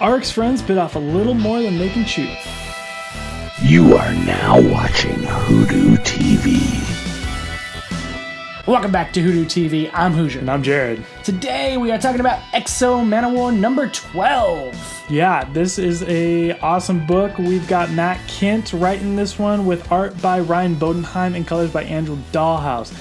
Aric's friends bit off a little more than they can chew. You are now watching WhoDooTV. Welcome back to WhoDooTV. I'm Hoosier. And I'm Jared. Today we are talking about X-O Manowar number 12. Yeah, this is a awesome book. We've got Matt Kindt writing this one with art by Ryan Bodenheim and colors by Andrew Dalhouse.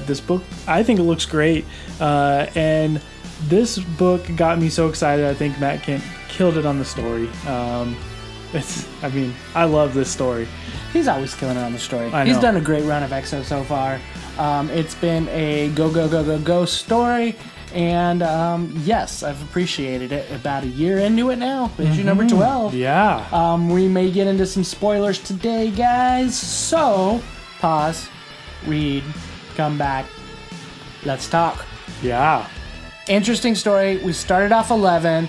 This book, I think it looks great. And this book got me so excited. I think Matt Kindt killed it on the story. I love this story. He's always killing it on the story. I know. He's done a great run of X-O so far. It's been a go story. And yes, I've appreciated it. About a year into it now. Issue number 12. Yeah. We may get into some spoilers today, guys. So, pause, read, come back. Let's talk. Yeah. Interesting story. We started off 11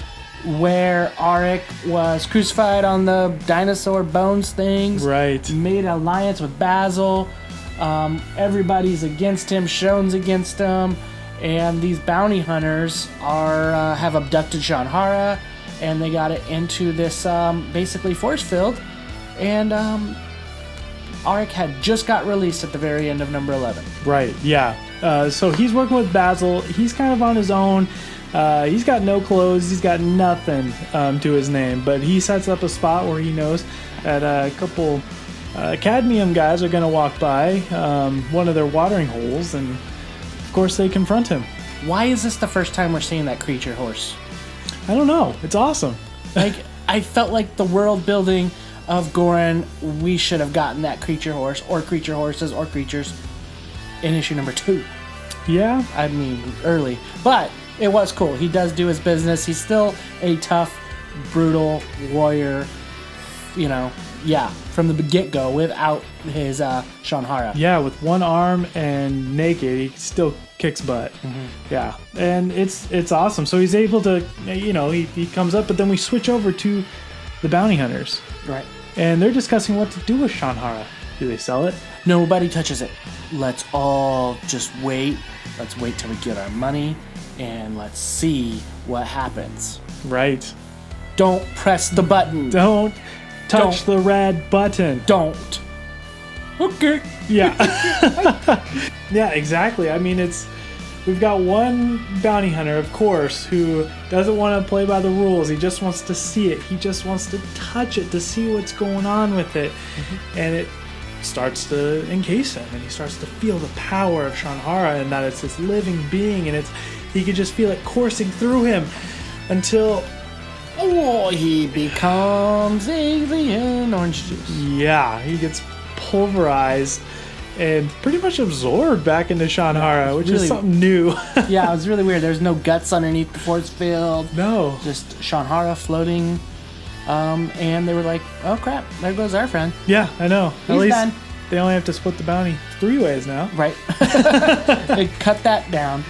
where Aric was crucified on the dinosaur bones things. Right. Made an alliance with Basil. Everybody's against him. Shon's against him. And these bounty hunters have abducted Shanhara, and they got it into this basically force field. And Aric had just got released at the very end of number 11. Right, yeah. So he's working with Basil. He's kind of on his own. He's got no clothes. He's got nothing to his name. But he sets up a spot where he knows that a couple cadmium guys are going to walk by one of their watering holes, and of course they confront him. Why is this the first time we're seeing that creature horse? I don't know. It's awesome. Like, I felt like the world building of Gorin, we should have gotten that creature horse, or creature horses, or creatures in issue number 2. Yeah. I mean, early. But it was cool. He does do his business. He's still a tough, brutal warrior, from the get-go without his Shanhara. Yeah, with one arm and naked, he still kicks butt. Mm-hmm. Yeah, and it's awesome. So he's able to, he comes up, but then we switch over to the bounty hunters. Right. And they're discussing what to do with Shanhara. Do they sell it? Nobody touches it. Let's all just wait. Let's wait till we get our money, and let's see what happens. Right. Don't press the button. Don't touch the red button. Don't. Okay. Yeah. Yeah, exactly. I mean, we've got one bounty hunter, of course, who doesn't want to play by the rules. He just wants to see it. He just wants to touch it to see what's going on with it. Mm-hmm. And it starts to encase him, and he starts to feel the power of Shanhara, and that it's this living being, and he could just feel it coursing through him until he becomes alien orange juice. Yeah, he gets pulverized and pretty much absorbed back into Shanhara, which is something new. Yeah, it was really weird. There's no guts underneath the force field. No. Just Shanhara floating. And they were like, oh crap, there goes our friend. Yeah, I know. He's At least done. They only have to split the bounty 3 ways now. Right. They cut that down.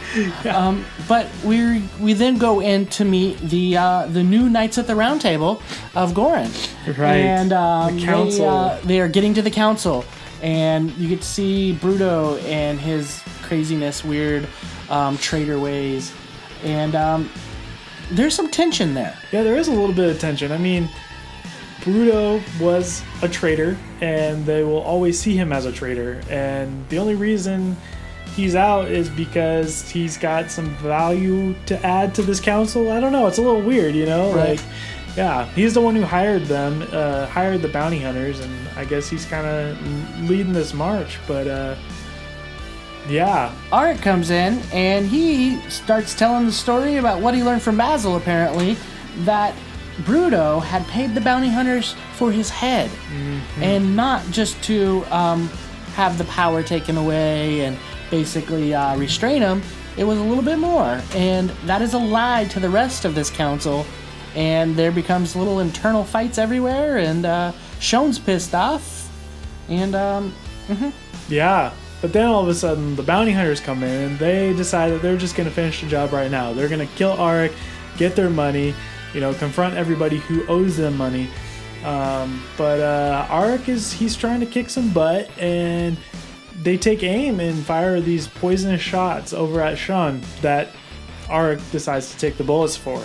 Yeah. But we then go in to meet the new Knights at the Round Table of Gorin. Right. And the council. They are getting to the council. And you get to see Bruto and his craziness, weird traitor ways. And there's some tension there. Yeah, there is a little bit of tension. I mean, Bruto was a traitor, and they will always see him as a traitor. And the only reason he's out is because he's got some value to add to this council. I don't know. It's a little weird, Right. Like, yeah, he's the one who hired them, hired the bounty hunters, and I guess he's kind of leading this march. But yeah. Aric comes in, and he starts telling the story about what he learned from Basil, apparently, that Bruto had paid the bounty hunters for his head, and not just to have the power taken away and basically restrain him. It was a little bit more, and that is a lie to the rest of this council, and there becomes little internal fights everywhere, and Shon's pissed off, and Yeah, but then all of a sudden the bounty hunters come in and they decide that they're just going to finish the job right now. They're going to kill Aric, get their money, confront everybody who owes them money. But Aric he's trying to kick some butt, and they take aim and fire these poisonous shots over at Shon that Aric decides to take the bullets for.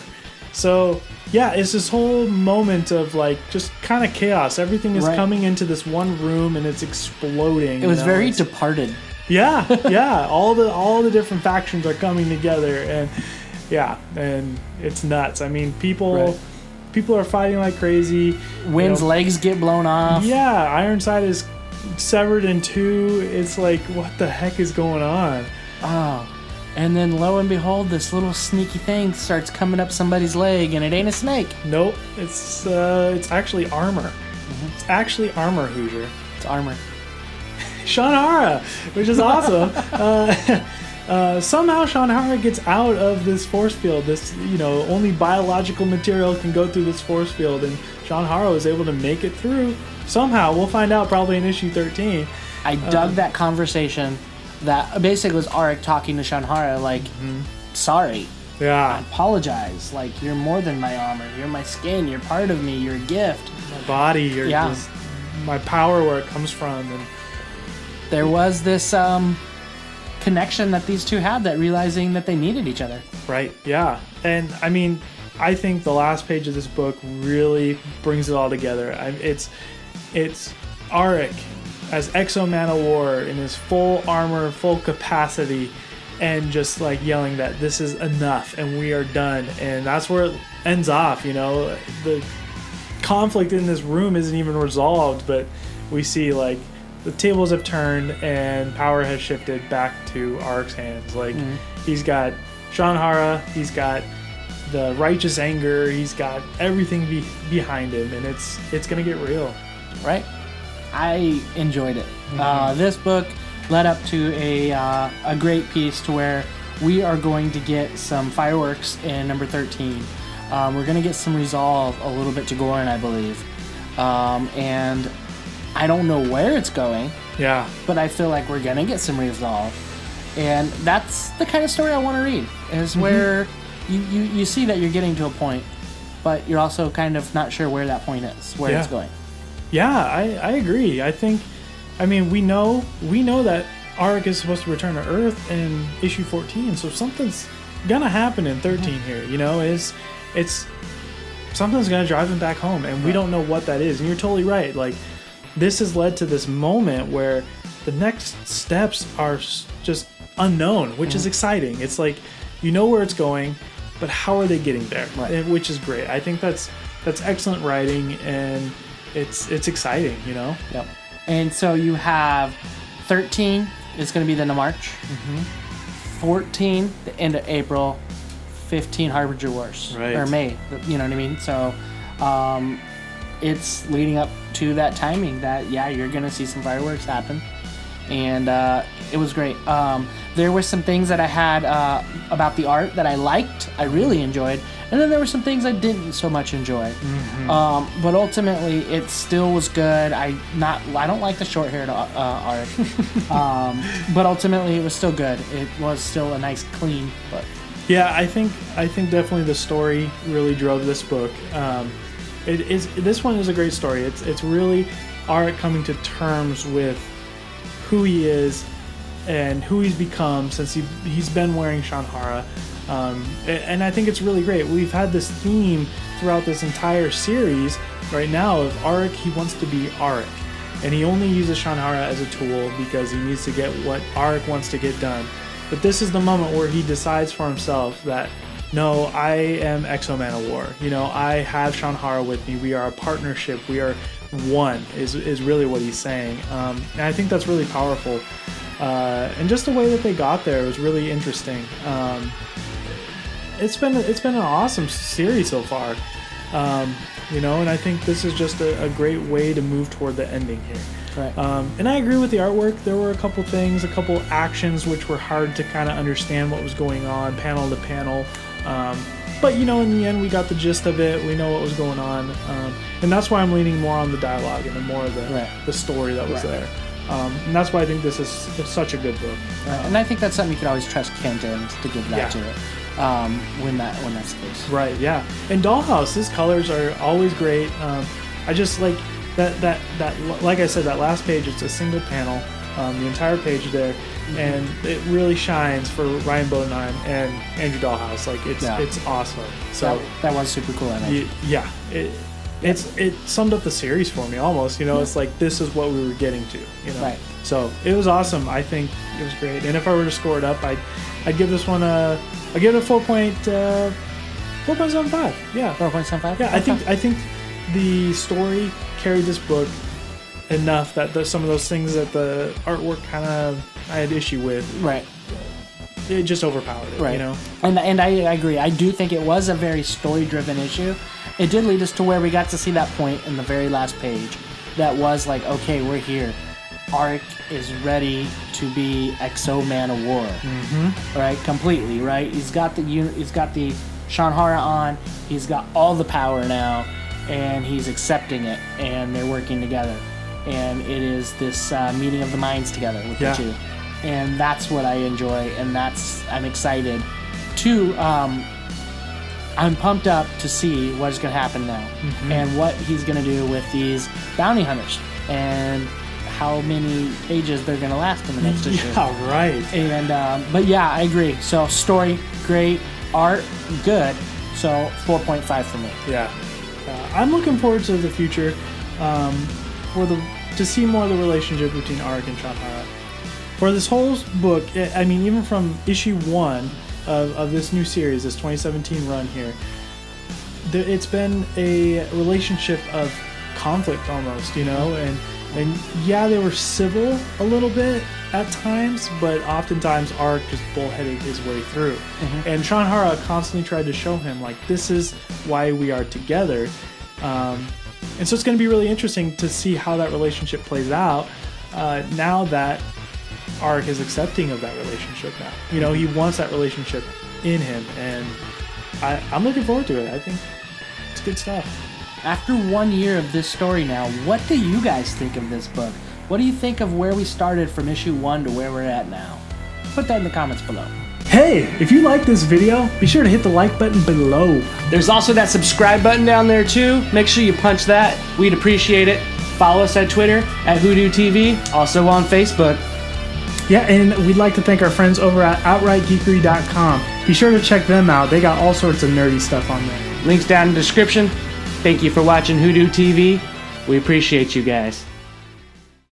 So yeah, it's this whole moment of like just kind of chaos. Everything is coming into this one room and it's exploding. It was very Departed. Yeah, yeah. All the different factions are coming together, and and it's nuts. I mean, people are fighting like crazy. Wynn's legs get blown off. Yeah, Ironside is severed in two. It's like, what the heck is going on? Oh. And then lo and behold, this little sneaky thing starts coming up somebody's leg, and it ain't a snake. Nope, it's actually armor. It's actually armor, Hoosier. It's armor. Shannara, which is awesome. Somehow Shannara gets out of this force field. This, only biological material can go through this force field, and Shannara is able to make it through. Somehow, we'll find out probably in issue 13. I dug that conversation. That basically was Aric talking to Shannara, like, sorry. Yeah. I apologize. Like, you're more than my armor. You're my skin. You're part of me. You're a gift. My body. You're just my power, where it comes from. And there was this connection that these two had, that realizing that they needed each other. Right, yeah. And, I mean, I think the last page of this book really brings it all together. It's Aric as X-O Manowar in his full armor, full capacity, and just like yelling that this is enough and we are done. And that's where it ends off. The conflict in this room isn't even resolved, but we see like the tables have turned and power has shifted back to Aric's hands. Like he's got Shannara, he's got the righteous anger, he's got everything behind him, and it's gonna get real. Right. I enjoyed it. This book led up to a great piece to where we are going to get some fireworks in number 13. We're going to get some resolve a little bit to Gorin, I believe. And I don't know where it's going. Yeah. But I feel like we're going to get some resolve. And that's the kind of story I want to read, is where you see that you're getting to a point, but you're also kind of not sure where that point is, where it's going. Yeah, I agree. We know that Aric is supposed to return to Earth in issue 14, so something's gonna happen in 13 here. It's something's gonna drive him back home, and we don't know what that is. And you're totally right. Like, this has led to this moment where the next steps are just unknown, which is exciting. It's like, where it's going, but how are they getting there? Right. Which is great. I think that's excellent writing, and it's exciting, Yep. And so you have 13 is going to be the end of March. 14, the end of April. 15, Harbinger Wars. Right. Or May, you know what I mean? So it's leading up to that timing that, you're going to see some fireworks happen. And it was great. There were some things that I had about the art that I liked, I really enjoyed, and then there were some things I didn't so much enjoy. But ultimately, it still was good. I don't like the short-haired art, but ultimately, it was still good. It was still a nice, clean book. Yeah, I think definitely the story really drove this book. This one is a great story. It's really Aric coming to terms with who he is and who he's become since he's been wearing Shannara. And I think it's really great. We've had this theme throughout this entire series right now of Aric, he wants to be Aric. And he only uses Shannara as a tool because he needs to get what Aric wants to get done. But this is the moment where he decides for himself that, no, I am X-O Manowar. I have Shannara with me. We are a partnership. We are one, is really what he's saying. And I think that's really powerful. And just the way that they got there was really interesting. It's been an awesome series so far. And I think this is just a great way to move toward the ending here. Right. And I agree with the artwork. There were a couple things, a couple actions which were hard to kind of understand what was going on panel to panel. But in the end, we got the gist of it. We know what was going on, and that's why I'm leaning more on the dialogue and more of the story that was there. And that's why I think this is such a good book. And I think that's something you could always trust Kindt in to give that to it when that's the case. Right. Yeah. And Dalhouse, his colors are always great. I just like that. Like I said, that last page. It's a single panel. The entire page there. and it really shines for Ryan Bodenheim and Andrew Dalhouse. Like it's awesome. So that was super cool. Yeah, it summed up the series for me almost. You know, it's like this is what we were getting to. You know, right. So it was awesome. I think it was great. And if I were to score it up, I'd give this one I'd give it a 4.75. Yeah, 4.75. Yeah, okay. I think the story carried this book enough that some of those things that the artwork kind of I had issue with. Right. It just overpowered it. Right. You know. And I agree. I do think it was a very story-driven issue. It did lead us to where we got to see that point in the very last page. That was like, okay, we're here. Aric is ready to be X-O Manowar. Right, completely. Right, he's got the Shanhara on. He's got all the power now, and he's accepting it. And they're working together. And it is this meeting of the minds together with the two, and that's what I enjoy, and I'm excited to. I'm pumped up to see what's going to happen now, and what he's going to do with these bounty hunters, and how many pages they're going to last in the next issue. Yeah, right. And but yeah, I agree. So story great, art good. So 4.5 for me. Yeah, I'm looking forward to the future. To see more of the relationship between Aric and Shanhara. For this whole book, I mean, even from issue 1 of this new series, this 2017 run here, it's been a relationship of conflict almost, you know, and yeah, they were civil a little bit at times, but oftentimes Aric just bullheaded his way through. And Shanhara constantly tried to show him, like, this is why we are together. And so it's going to be really interesting to see how that relationship plays out now that Aric is accepting of that relationship now. You know, he wants that relationship in him, and I'm looking forward to it. I think it's good stuff. After 1 year of this story now, what do you guys think of this book? What do you think of where we started from issue 1 to where we're at now? Put that in the comments below. Hey, if you like this video, be sure to hit the like button below. There's also that subscribe button down there too. Make sure you punch that. We'd appreciate it. Follow us at Twitter at WhoDooTV, also on Facebook. Yeah, and we'd like to thank our friends over at OutrightGeekery.com. Be sure to check them out. They got all sorts of nerdy stuff on there. Links down in the description. Thank you for watching WhoDooTV. We appreciate you guys.